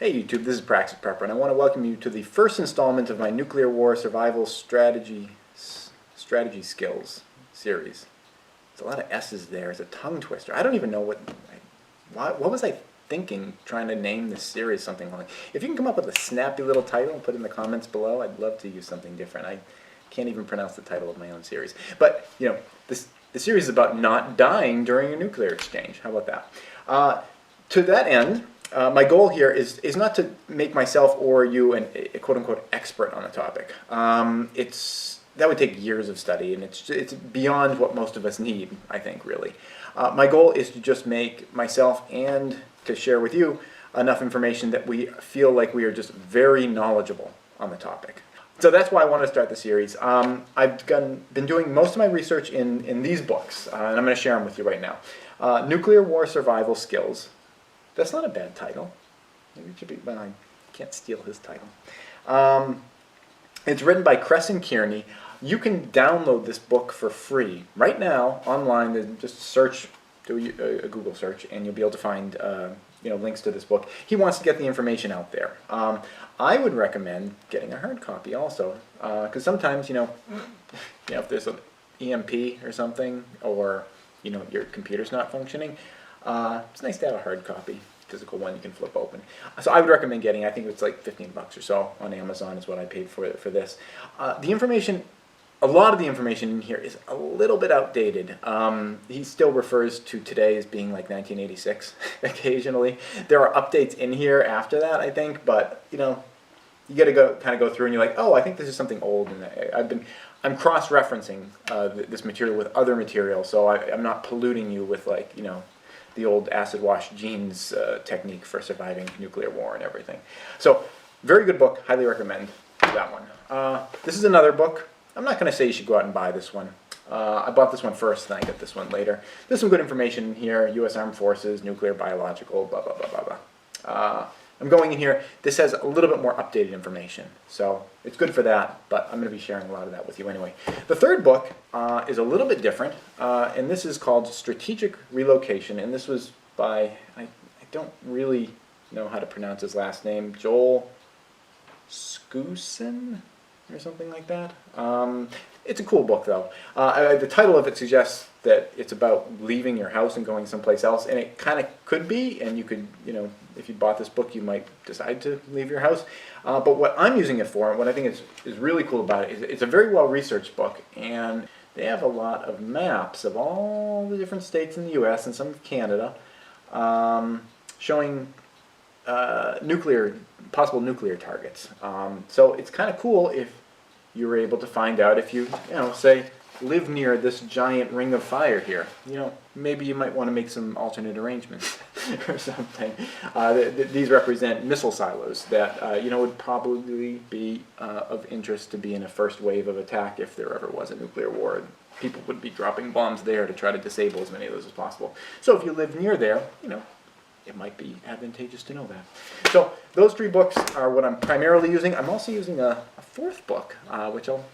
Hey YouTube, this is Praxis Prepper, and I want to welcome you to the first installment of my Nuclear War Survival Strategy Skills series. There's a lot of S's there. It's a tongue twister. I don't even know what was I thinking trying to name this series something like. If you can come up with a snappy little title and put it in the comments below, I'd love to use something different. I can't even pronounce the title of my own series. But, you know, the series is about not dying during a nuclear exchange. How about that? To that end, my goal here is not to make myself or you a quote-unquote expert on the topic. That would take years of study, and it's beyond what most of us need, I think, really. My goal is to just make myself and to share with you enough information that we feel like we are just very knowledgeable on the topic. So that's why I want to start the series. I've been doing most of my research in these books, and I'm going to share them with you right now. Nuclear War Survival Skills. That's not a bad title. Maybe it should be, but I can't steal his title. It's written by Crescent Kearney. You can download this book for free right now online. Just search, do a Google search, and you'll be able to find links to this book. He wants to get the information out there. I would recommend getting a hard copy also, because sometimes if there's an EMP or something, or your computer's not functioning. It's nice to have a hard copy, physical one you can flip open. So I would recommend getting, I think it's like 15 bucks or so on Amazon is what I paid for this. The information, a lot of the information in here is a little bit outdated. He still refers to today as being like 1986 occasionally. There are updates in here after that, I think, but you got to kind of go through and you're like, oh, I think this is something old, and I'm cross-referencing this material with other material, so I'm not polluting you with the old acid wash jeans technique for surviving nuclear war and everything. So, very good book. Highly recommend that one. This is another book. I'm not going to say you should go out and buy this one. I bought this one first, then I got this one later. There's some good information in here. U.S. Armed Forces, nuclear, biological, blah, blah, blah, blah, blah. I'm going in here. This has a little bit more updated information, so it's good for that, but I'm going to be sharing a lot of that with you anyway. The third book is a little bit different, and this is called Strategic Relocation, and this was by, I don't really know how to pronounce his last name, Joel Skousen, or something like that. It's a cool book, though. The title of it suggests that it's about leaving your house and going someplace else, and it kind of could be, and you could, if you bought this book, you might decide to leave your house. But what I'm using it for, and what I think is really cool about it, is it's a very well-researched book, and they have a lot of maps of all the different states in the U.S. and some of Canada, showing possible nuclear targets. So it's kind of cool if you were able to find out if you, say, live near this giant ring of fire here. Maybe you might want to make some alternate arrangements or something. These represent missile silos that, would probably be of interest to be in a first wave of attack if there ever was a nuclear war. People would be dropping bombs there to try to disable as many of those as possible. So if you live near there, it might be advantageous to know that. So those three books are what I'm primarily using. I'm also using a fourth book, which I'll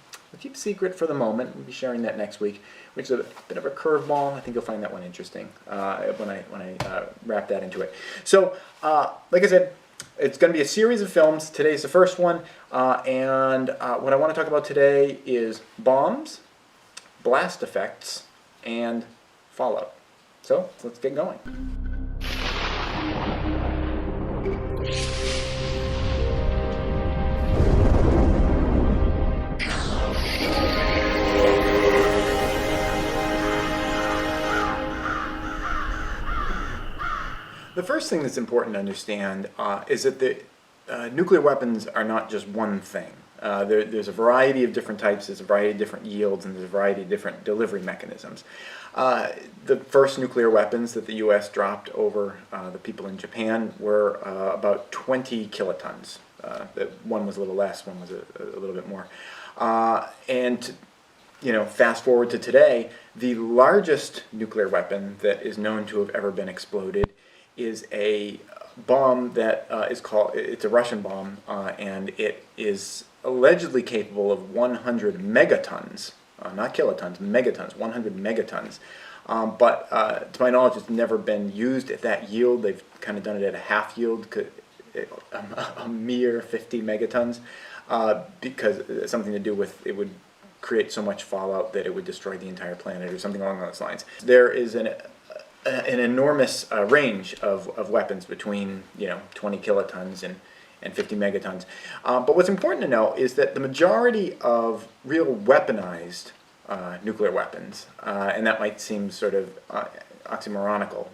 keep secret for the moment. We'll be sharing that next week, which is a bit of a curveball. I think you'll find that one interesting when I wrap that into it. So, like I said, it's going to be a series of films. Today's the first one, and what I want to talk about today is bombs, blast effects, and fallout. So let's get going. The first thing that's important to understand is that the nuclear weapons are not just one thing. There's a variety of different types, there's a variety of different yields, and there's a variety of different delivery mechanisms. The first nuclear weapons that the U.S. dropped over the people in Japan were about 20 kilotons. One was a little less, one was a little bit more. Fast forward to today, the largest nuclear weapon that is known to have ever been exploded is a bomb that it's a Russian bomb, and it is allegedly capable of 100 megatons, not kilotons, megatons, 100 megatons. But to my knowledge, it's never been used at that yield. They've kind of done it at a half yield a mere 50 megatons, because something to do with it would create so much fallout that it would destroy the entire planet or something along those lines. There is an enormous range of weapons between 20 kilotons and 50 megatons. But what's important to know is that the majority of real weaponized nuclear weapons, and that might seem sort of oxymoronical,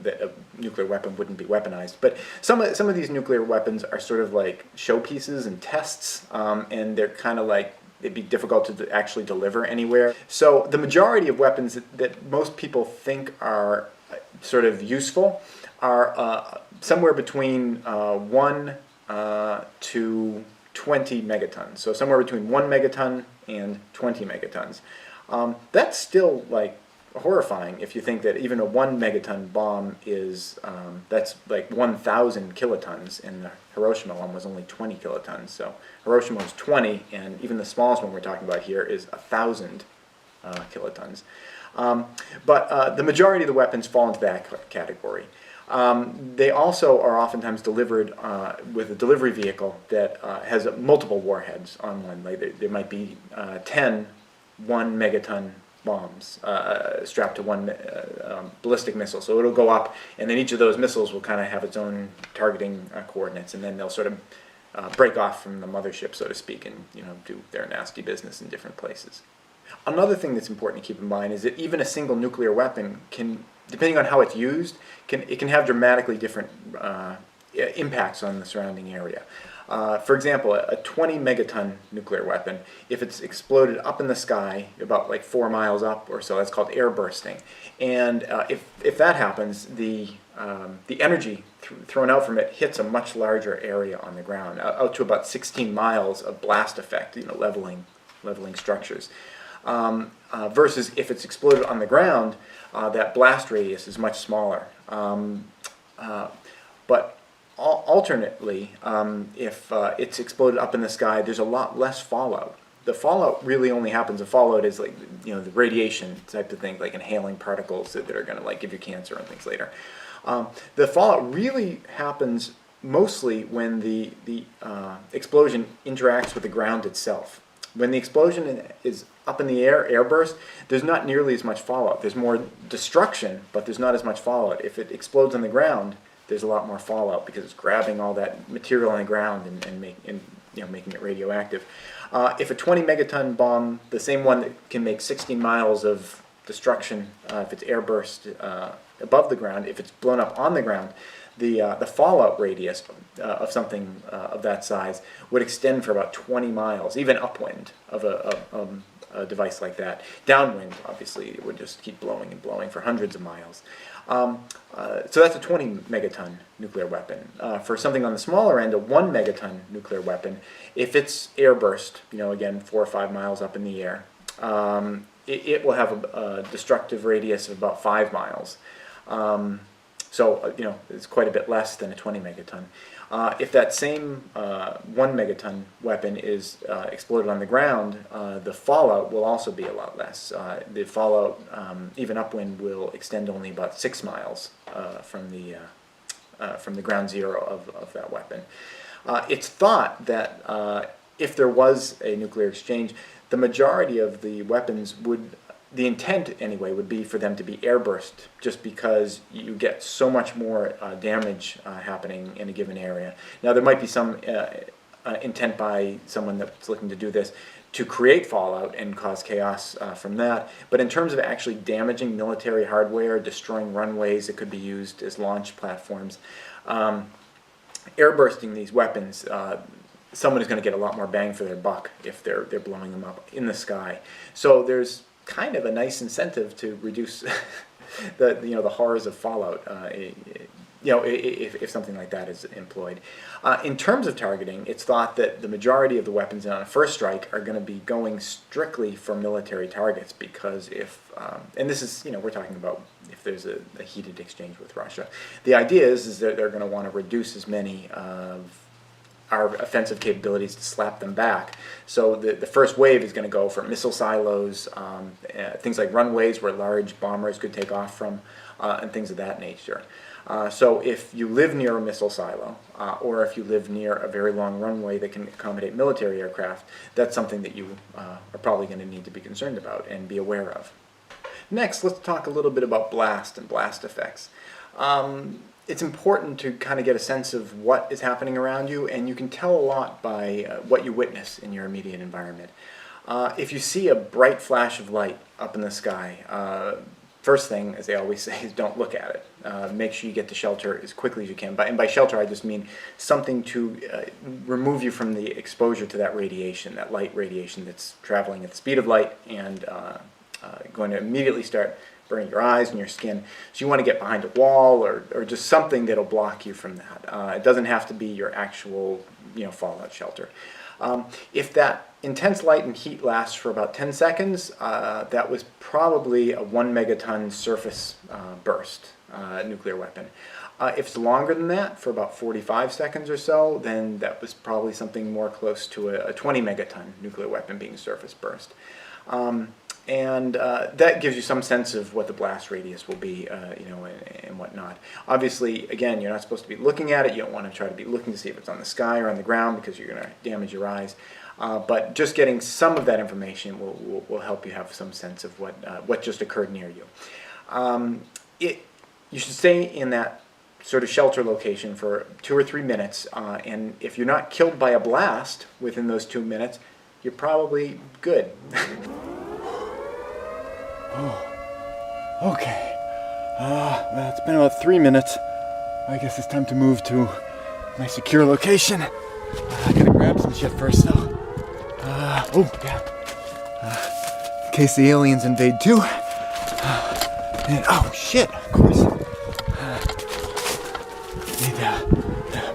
that a nuclear weapon wouldn't be weaponized, but some of these nuclear weapons are sort of like showpieces and tests, and they're kind of like, it'd be difficult to actually deliver anywhere. So the majority of weapons that most people think are sort of useful are somewhere between 1 to 20 megatons. So somewhere between 1 megaton and 20 megatons. That's still like horrifying if you think that even a 1 megaton bomb is, that's like 1,000 kilotons, and the Hiroshima one was only 20 kilotons. So Hiroshima was 20, and even the smallest one we're talking about here is 1,000 kilotons. But the majority of the weapons fall into that category. They also are oftentimes delivered with a delivery vehicle that has multiple warheads on one. Like there might be 10 1 megaton bombs strapped to one ballistic missile. So it'll go up, and then each of those missiles will kind of have its own targeting coordinates, and then they'll sort of break off from the mothership, so to speak, and do their nasty business in different places. Another thing that's important to keep in mind is that even a single nuclear weapon can, depending on how it's used, it can have dramatically different impacts on the surrounding area. For example, a 20 megaton nuclear weapon, if it's exploded up in the sky, about like 4 miles up or so, that's called air bursting. And if that happens, the energy thrown out from it hits a much larger area on the ground, out to about 16 miles of blast effect, leveling structures. Versus if it's exploded on the ground, that blast radius is much smaller. But alternately, if it's exploded up in the sky, there's a lot less fallout. The fallout really only happens, the fallout is like, the radiation type of thing, like inhaling particles that are going to like give you cancer and things later. The fallout really happens mostly when the explosion interacts with the ground itself. When the explosion is up in the air, airburst, there's not nearly as much fallout. There's more destruction, but there's not as much fallout. If it explodes on the ground, there's a lot more fallout because it's grabbing all that material on the ground and making it radioactive. If a 20 megaton bomb, the same one that can make 16 miles of destruction, if it's airburst above the ground, if it's blown up on the ground, the fallout radius of something of that size would extend for about 20 miles, even upwind of a device like that. Downwind, obviously, it would just keep blowing and blowing for hundreds of miles. So that's a 20 megaton nuclear weapon. For something on the smaller end, a 1 megaton nuclear weapon, if it's airburst, again, 4 or 5 miles up in the air, it will have a destructive radius of about 5 miles. So, it's quite a bit less than a 20 megaton. If that same 1 megaton weapon is exploded on the ground, the fallout will also be a lot less. The fallout, even upwind, will extend only about 6 miles from the ground zero of that weapon. It's thought that if there was a nuclear exchange, the majority of the weapons the intent anyway would be for them to be airburst, just because you get so much more damage happening in a given area. Now there might be some intent by someone that's looking to do this to create fallout and cause chaos from that, but in terms of actually damaging military hardware, destroying runways that could be used as launch platforms, airbursting these weapons, someone is going to get a lot more bang for their buck if they're blowing them up in the sky. So there's kind of a nice incentive to reduce the horrors of fallout, if something like that is employed. In terms of targeting, it's thought that the majority of the weapons on a first strike are going to be going strictly for military targets, because and this is, we're talking about if there's a heated exchange with Russia. The idea is that they're going to want to reduce as many of our offensive capabilities to slap them back. So the first wave is going to go for missile silos, things like runways where large bombers could take off from, and things of that nature. So if you live near a missile silo, or if you live near a very long runway that can accommodate military aircraft, that's something that you are probably going to need to be concerned about and be aware of. Next, let's talk a little bit about blast and blast effects. It's important to kind of get a sense of what is happening around you, and you can tell a lot by what you witness in your immediate environment. If you see a bright flash of light up in the sky, first thing, as they always say, is don't look at it. Make sure you get to shelter as quickly as you can. And by shelter, I just mean something to remove you from the exposure to that radiation, that light radiation that's traveling at the speed of light and going to immediately start burning your eyes and your skin. So you want to get behind a wall or just something that'll block you from that. It doesn't have to be your actual fallout shelter. If that intense light and heat lasts for about 10 seconds, that was probably a 1 megaton surface burst nuclear weapon. If it's longer than that, for about 45 seconds or so, then that was probably something more close to a 20 megaton nuclear weapon being surface burst. And that gives you some sense of what the blast radius will be, and whatnot. Obviously, again, you're not supposed to be looking at it. You don't want to try to be looking to see if it's on the sky or on the ground because you're going to damage your eyes. But just getting some of that information will help you have some sense of what just occurred near you. You should stay in that sort of shelter location for 2 or 3 minutes, and if you're not killed by a blast within those 2 minutes, you're probably good. Oh, okay. It's been about 3 minutes. I guess it's time to move to my secure location. I gotta grab some shit first, though. In case the aliens invade too. And oh shit, of course. Need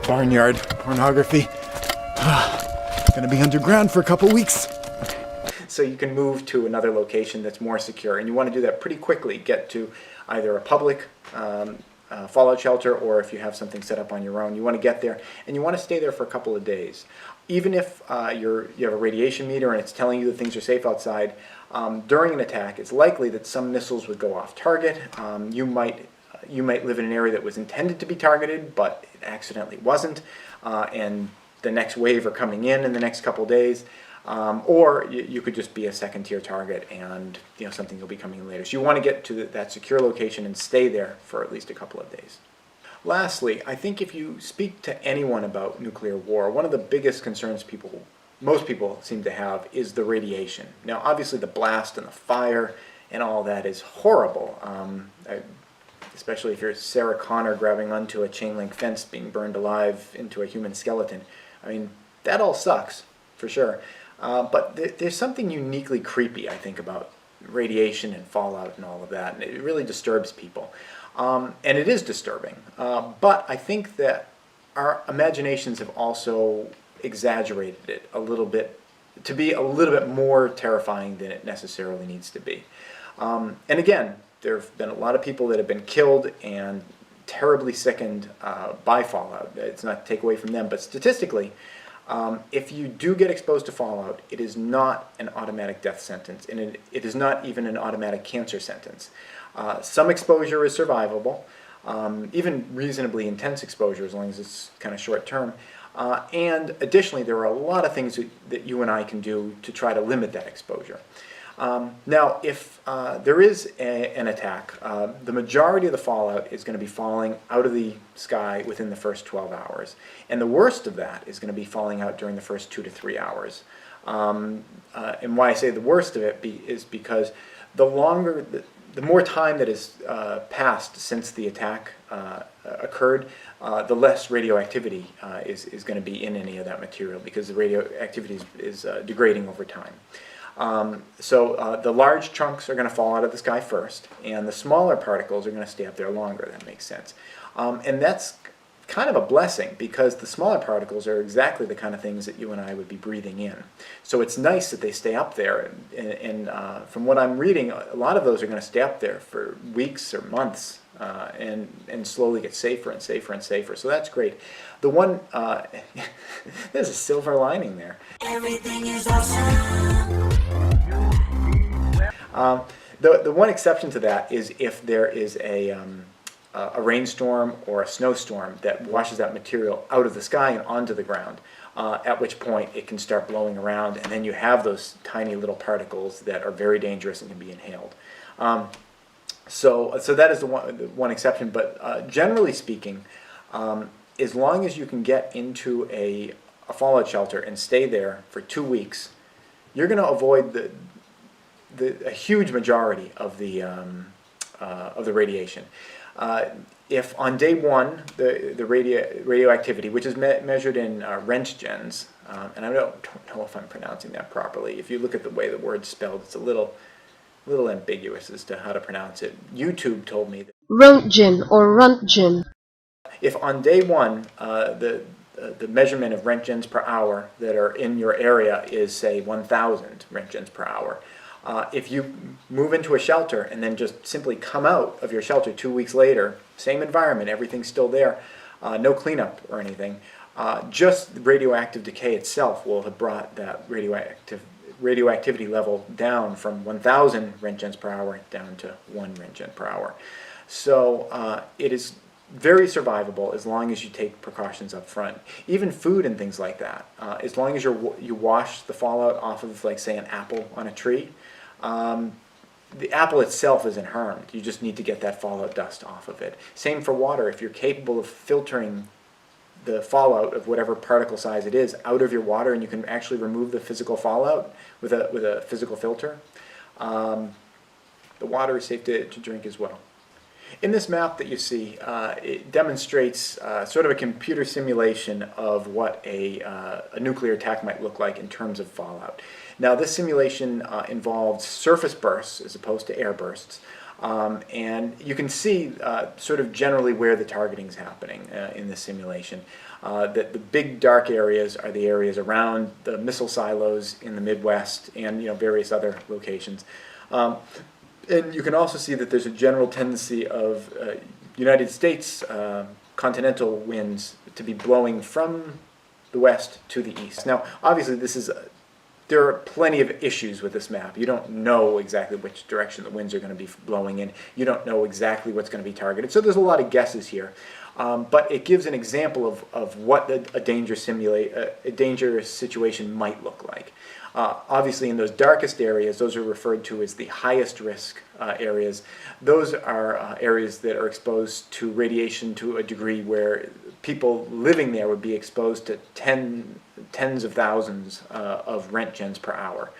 barnyard pornography. Gonna be underground for a couple weeks. So you can move to another location that's more secure, and you want to do that pretty quickly. Get to either a public fallout shelter, or if you have something set up on your own, you want to get there, and you want to stay there for a couple of days. Even if you have a radiation meter and it's telling you that things are safe outside, during an attack, it's likely that some missiles would go off target. You might live in an area that was intended to be targeted, but it accidentally wasn't, and the next wave are coming in the next couple of days. Or you could just be a second-tier target, and something will be coming in later. So you want to get to that secure location and stay there for at least a couple of days. Lastly, I think if you speak to anyone about nuclear war, one of the biggest concerns most people seem to have is the radiation. Now, obviously, the blast and the fire and all that is horrible. Especially if you're Sarah Connor grabbing onto a chain-link fence, being burned alive into a human skeleton. I mean, that all sucks, for sure. But there's something uniquely creepy, I think, about radiation and fallout and all of that, and it really disturbs people. And it is disturbing. But I think that our imaginations have also exaggerated it a little bit to be a little bit more terrifying than it necessarily needs to be. And again, there have been a lot of people that have been killed and terribly sickened by fallout. It's not to take away from them, but statistically, if you do get exposed to fallout, it is not an automatic death sentence, and it is not even an automatic cancer sentence. Some exposure is survivable, even reasonably intense exposure, as long as it's kind of short term. And additionally, there are a lot of things that you and I can do to try to limit that exposure. Now, if there is an attack, the majority of the fallout is going to be falling out of the sky within the first 12 hours. And the worst of that is going to be falling out during the first 2 to 3 hours. And why I say the worst of it is because the more time that has passed since the attack occurred, the less radioactivity is going to be in any of that material, because the radioactivity is degrading over time. So the large chunks are going to fall out of the sky first, and the smaller particles are going to stay up there longer. That makes sense. And that's kind of a blessing, because the smaller particles are exactly the kind of things that you and I would be breathing in. So it's nice that they stay up there, and from what I'm reading, a lot of those are going to stay up there for weeks or months, and slowly get safer and safer and safer. So that's great. The one, there's a silver lining there. Everything is awesome. The one exception to that is if there is a a rainstorm or a snowstorm that washes that material out of the sky and onto the ground, at which point it can start blowing around, and then you have those tiny little particles that are very dangerous and can be inhaled. So that is the one exception, but generally speaking, as long as you can get into a fallout shelter and stay there for 2 weeks, you're going to avoid a huge majority of the radiation. If on day one the radioactivity, which is measured in Röntgens, and I don't know if I'm pronouncing that properly. If you look at the way the word's spelled, it's a little ambiguous as to how to pronounce it. YouTube told me that Röntgen or Röntgen. if on day one the measurement of Röntgens per hour that are in your area is, say, 1,000 Röntgens per hour, if you move into a shelter and then just simply come out of your shelter 2 weeks later, same environment, everything's still there, no cleanup or anything, just the radioactive decay itself will have brought that radioactivity level down from 1,000 Röntgens per hour down to 1 Röntgen per hour. So it is very survivable as long as you take precautions up front. Even food and things like that, as long as you wash the fallout off of, like, say, an apple on a tree, the apple itself isn't harmed. You just need to get that fallout dust off of it. Same for water. If you're capable of filtering the fallout of whatever particle size it is out of your water, and you can actually remove the physical fallout with a physical filter, the water is safe to drink as well. In this map that you see, it demonstrates sort of a computer simulation of what a nuclear attack might look like in terms of fallout. Now, this simulation involves surface bursts as opposed to air bursts, and you can see sort of generally where the targeting is happening in this simulation. That the big dark areas are the areas around the missile silos in the Midwest and various other locations. And you can also see that there's a general tendency of United States continental winds to be blowing from the west to the east. Now, obviously, there are plenty of issues with this map. You don't know exactly which direction the winds are going to be blowing in. You don't know exactly what's going to be targeted. So there's a lot of guesses here. But it gives an example of what a dangerous situation might look like. Obviously, in those darkest areas, those are referred to as the highest risk areas. Those are areas that are exposed to radiation to a degree where people living there would be exposed to tens of thousands of Röntgens per hour.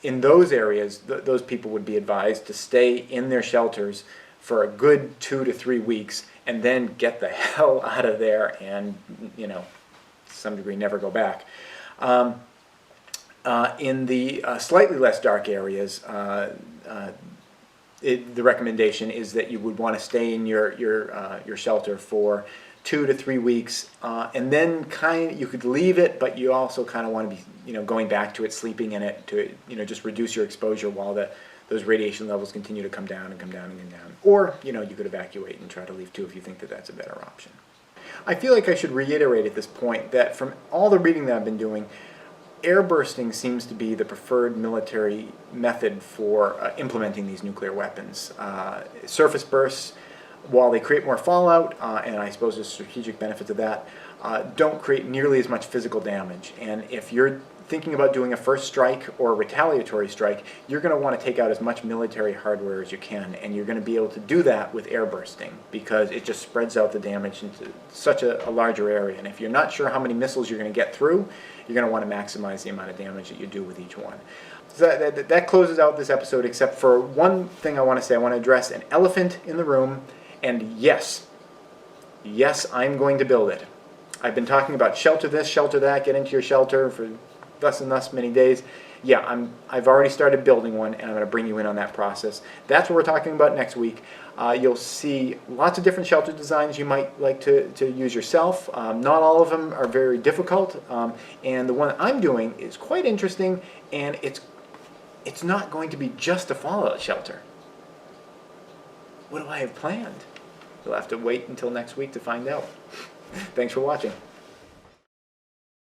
In those areas, those people would be advised to stay in their shelters for a good 2 to 3 weeks and then get the hell out of there and, to some degree, never go back. In the slightly less dark areas, the recommendation is that you would want to stay in your shelter for 2 to 3 weeks, and then you could leave it, but you also kind of want to be going back to it, sleeping in it to just reduce your exposure while those radiation levels continue to come down and come down and come down. Or you could evacuate and try to leave too if you think that that's a better option. I feel like I should reiterate at this point that from all the reading that I've been doing, air bursting seems to be the preferred military method for implementing these nuclear weapons. Surface bursts, while they create more fallout, and I suppose there's strategic benefit to that, don't create nearly as much physical damage. And if you're thinking about doing a first strike or a retaliatory strike, you're going to want to take out as much military hardware as you can, and you're going to be able to do that with air bursting because it just spreads out the damage into such a larger area. And if you're not sure how many missiles you're going to get through, you're going to want to maximize the amount of damage that you do with each one. So that closes out this episode, except for one thing I want to say. I want to address an elephant in the room, and yes, I'm going to build it. I've been talking about shelter this, shelter that, get into your shelter for thus and thus many days. Yeah, I've already started building one, and I'm going to bring you in on that process. That's what we're talking about next week. You'll see lots of different shelter designs you might like to use yourself. Not all of them are very difficult, and the one I'm doing is quite interesting, and it's not going to be just a fallout shelter. What do I have planned? You'll have to wait until next week to find out. Thanks for watching.